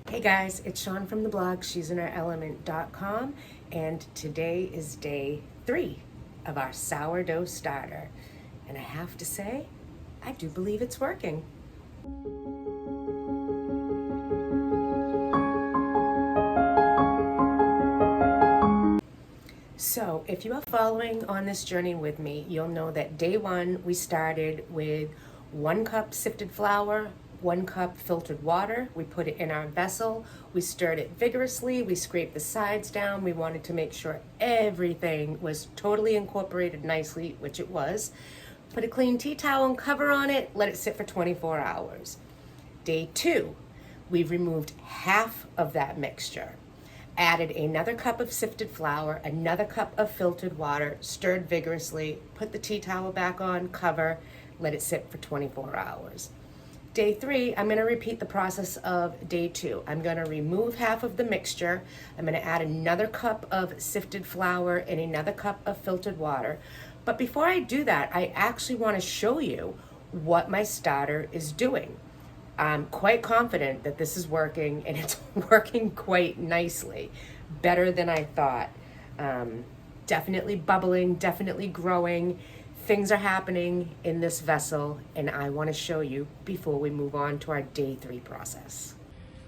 Hey guys, it's Shawn from the blog she'sinaherelement.com, and today is day 3 of our sourdough starter. And I have to say, I do believe it's working. So if you are following on this journey with me, you'll know that day 1 we started with 1 cup sifted flour, 1 cup filtered water. We put it in our vessel, we stirred it vigorously, we scraped the sides down. We wanted to make sure everything was totally incorporated nicely, which it was. Put a clean tea towel and cover on it, let it sit for 24 hours. Day 2, we've removed half of that mixture. Added another cup of sifted flour, another cup of filtered water, stirred vigorously, put the tea towel back on, cover, let it sit for 24 hours. Day 3, I'm going to repeat the process of day 2. I'm going to remove half of the mixture. I'm going to add another cup of sifted flour and another cup of filtered water. But before I do that, I actually want to show you what my starter is doing. I'm quite confident that this is working, and it's working quite nicely, better than I thought. Definitely bubbling, definitely growing. Things are happening in this vessel, and I want to show you before we move on to our day 3 process.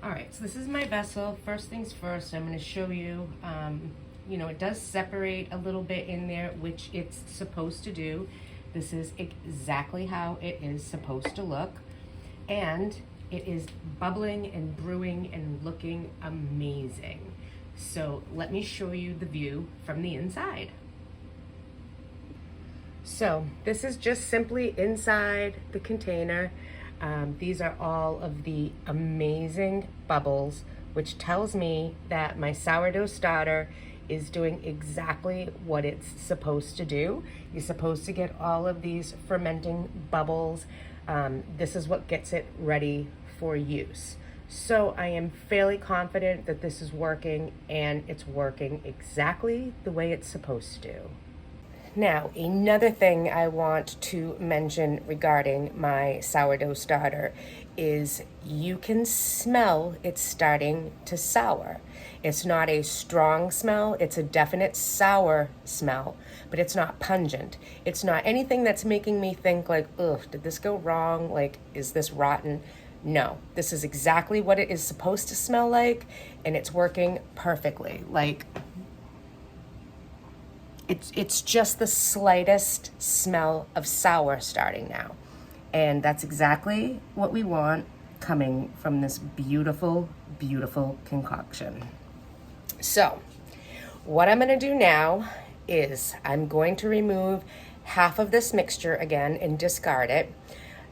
All right, so this is my vessel. First things first, I'm going to show you, it does separate a little bit in there, which it's supposed to do. This is exactly how it is supposed to look. And it is bubbling and brewing and looking amazing. So let me show you the view from the inside. So this is just simply inside the container. These are all of the amazing bubbles, which tells me that my sourdough starter is doing exactly what it's supposed to do. You're supposed to get all of these fermenting bubbles. This is what gets it ready for use. So I am fairly confident that this is working, and it's working exactly the way it's supposed to. Now, another thing I want to mention regarding my sourdough starter is you can smell it starting to sour. It's not a strong smell, it's a definite sour smell, but it's not pungent. It's not anything that's making me think like, ugh, did this go wrong? Like, is this rotten? No, this is exactly what it is supposed to smell like, and it's working perfectly. Like, it's just the slightest smell of sour starting now. And that's exactly what we want coming from this beautiful, beautiful concoction. So what I'm going to do now is I'm going to remove half of this mixture again and discard it.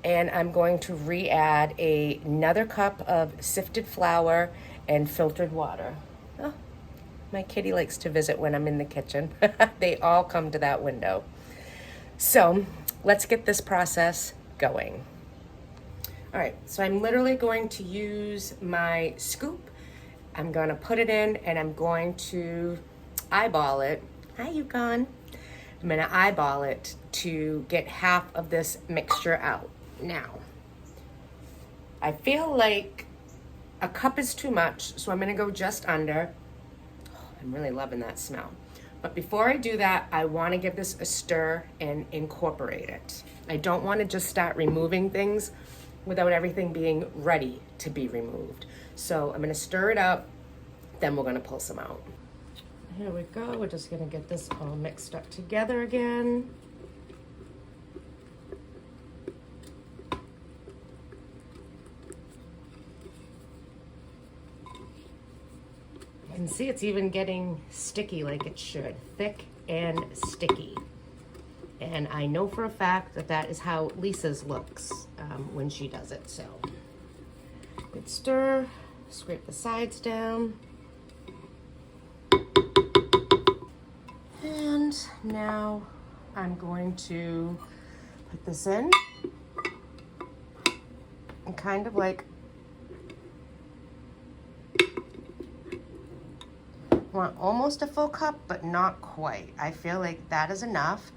And I'm going to re-add another cup of sifted flour and filtered water. Oh, my kitty likes to visit when I'm in the kitchen. They all come to that window. So let's get this process going. All right, so I'm literally going to use my scoop. I'm going to put it in, and I'm going to eyeball it. Hi, Yukon. I'm going to eyeball it to get half of this mixture out. Now, I feel like a cup is too much, so I'm going to go just under. I'm really loving that smell. But before I do that, I want to give this a stir and incorporate it. I don't want to just start removing things without everything being ready to be removed. So I'm going to stir it up, then we're going to pull some out. Here we go. We're just going to get this all mixed up together again. You can see it's even getting sticky like it should, thick and sticky. And I know for a fact that that is how Lisa's looks when she does it. So good stir, scrape the sides down. And now I'm going to put this in and kind of like want almost a full cup, but not quite. I feel like that is enough.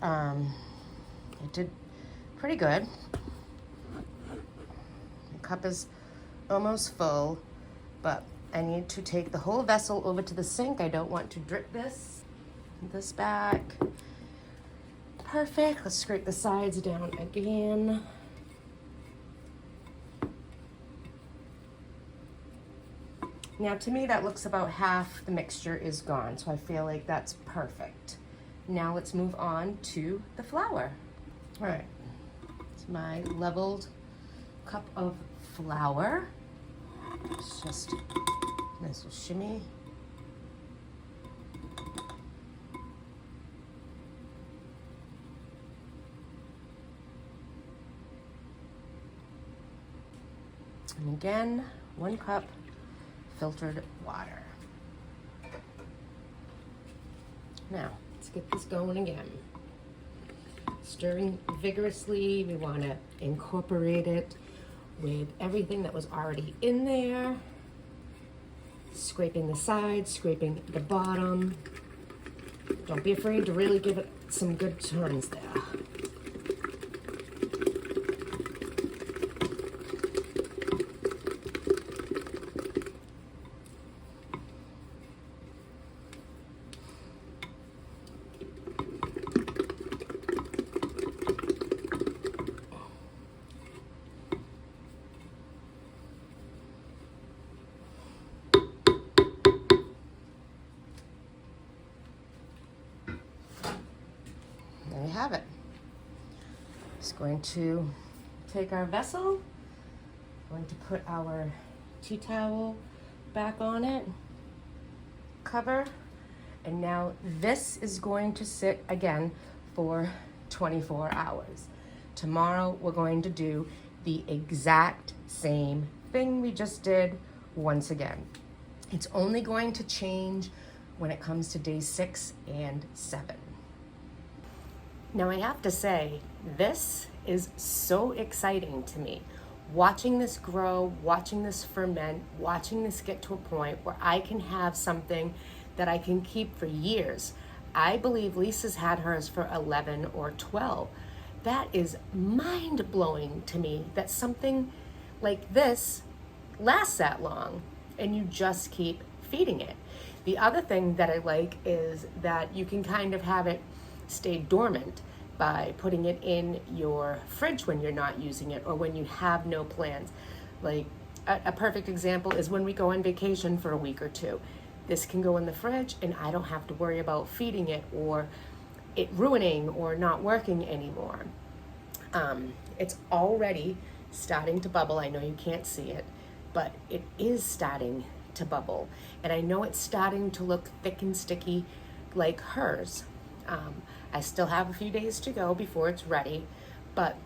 It did pretty good. The cup is almost full, but I need to take the whole vessel over to the sink. I don't want to drip this back. Perfect. Let's scrape the sides down again. Now to me that looks about half the mixture is gone, so I feel like that's perfect. Now let's move on to the flour. All right, it's my leveled cup of flour. It's just a nice little shimmy. And again, 1 cup filtered water. Now, let's get this going again. Stirring vigorously. We want to incorporate it with everything that was already in there. Scraping the sides, scraping the bottom. Don't be afraid to really give it some good turns there. There you have it. Just going to take our vessel, going to put our tea towel back on it, cover, and now this is going to sit again for 24 hours. Tomorrow we're going to do the exact same thing we just did once again. It's only going to change when it comes to day 6 and 7. Now I have to say, this is so exciting to me. Watching this grow, watching this ferment, watching this get to a point where I can have something that I can keep for years. I believe Lisa's had hers for 11 or 12. That is mind-blowing to me that something like this lasts that long and you just keep feeding it. The other thing that I like is that you can kind of have it stay dormant by putting it in your fridge when you're not using it or when you have no plans. Like a perfect example is when we go on vacation for a week or 2. This can go in the fridge and I don't have to worry about feeding it or it ruining or not working anymore. It's already starting to bubble. I know you can't see it, but it is starting to bubble. And I know it's starting to look thick and sticky like hers. I still have a few days to go before it's ready, but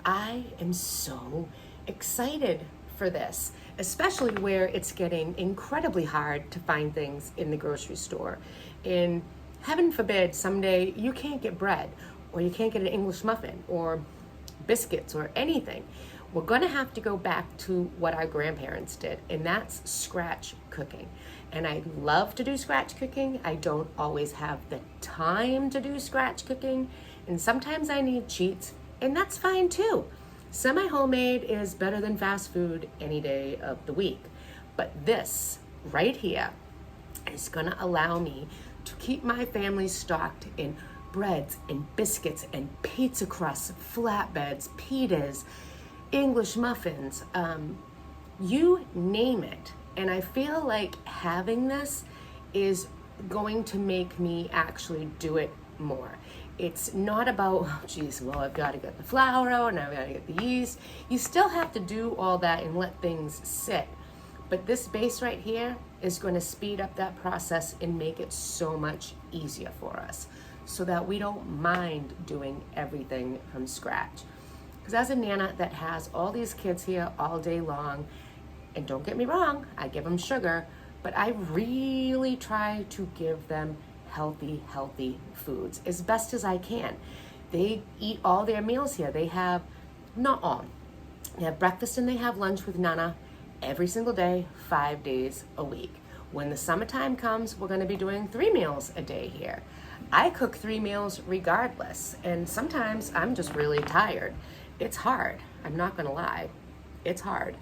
I am so excited for this, especially where it's getting incredibly hard to find things in the grocery store. And heaven forbid someday you can't get bread or you can't get an English muffin or biscuits or anything. We're gonna have to go back to what our grandparents did, and that's scratch cooking. And I love to do scratch cooking. I don't always have the time to do scratch cooking, and sometimes I need cheats, and that's fine too. Semi-homemade is better than fast food any day of the week. But this right here is gonna allow me to keep my family stocked in breads and biscuits and pizza crusts, flatbreads, pitas, English muffins, you name it. And I feel like having this is going to make me actually do it more. It's not about, oh, geez, well, I've got to get the flour out, now I've got to get the yeast. You still have to do all that and let things sit. But this base right here is going to speed up that process and make it so much easier for us so that we don't mind doing everything from scratch. Because as a Nana that has all these kids here all day long, and don't get me wrong, I give them sugar, but I really try to give them healthy foods as best as I can. They eat all their meals here. They have, not all, they have breakfast and they have lunch with Nana every single day, 5 days a week. When the summertime comes, we're gonna be doing 3 meals a day here. I cook 3 meals regardless, and sometimes I'm just really tired. It's hard, I'm not gonna lie, it's hard.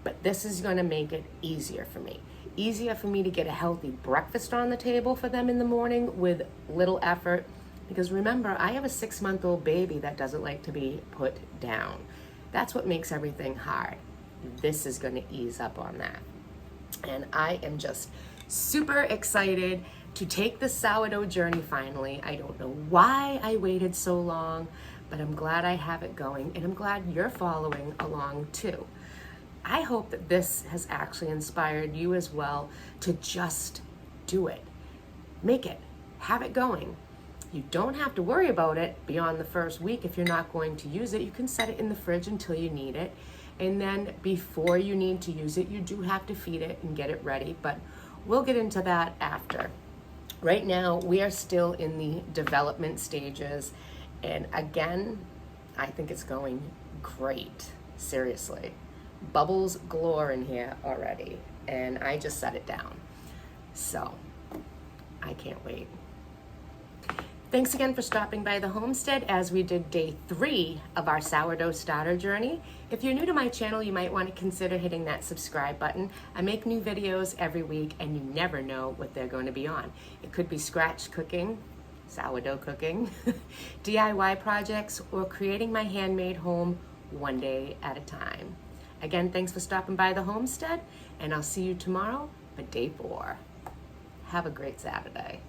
but this is gonna make it easier for me. Easier for me to get a healthy breakfast on the table for them in the morning with little effort. Because remember, I have a 6-month-old baby that doesn't like to be put down. That's what makes everything hard. This is gonna ease up on that. And I am just super excited to take the sourdough journey finally. I don't know why I waited so long, but I'm glad I have it going, and I'm glad you're following along too. I hope that this has actually inspired you as well to just do it. Make it, have it going. You don't have to worry about it beyond the first week if you're not going to use it. You can set it in the fridge until you need it. And then before you need to use it, you do have to feed it and get it ready, but we'll get into that after. Right now, we are still in the development stages. And again, I think it's going great, seriously. Bubbles galore in here already, and I just set it down. So, I can't wait. Thanks again for stopping by the homestead as we did day 3 of our sourdough starter journey. If you're new to my channel, you might want to consider hitting that subscribe button. I make new videos every week, and you never know what they're going to be on. It could be scratch cooking, sourdough cooking, DIY projects, or creating my handmade home one day at a time. Again, thanks for stopping by the homestead, and I'll see you tomorrow for day 4. Have a great Saturday.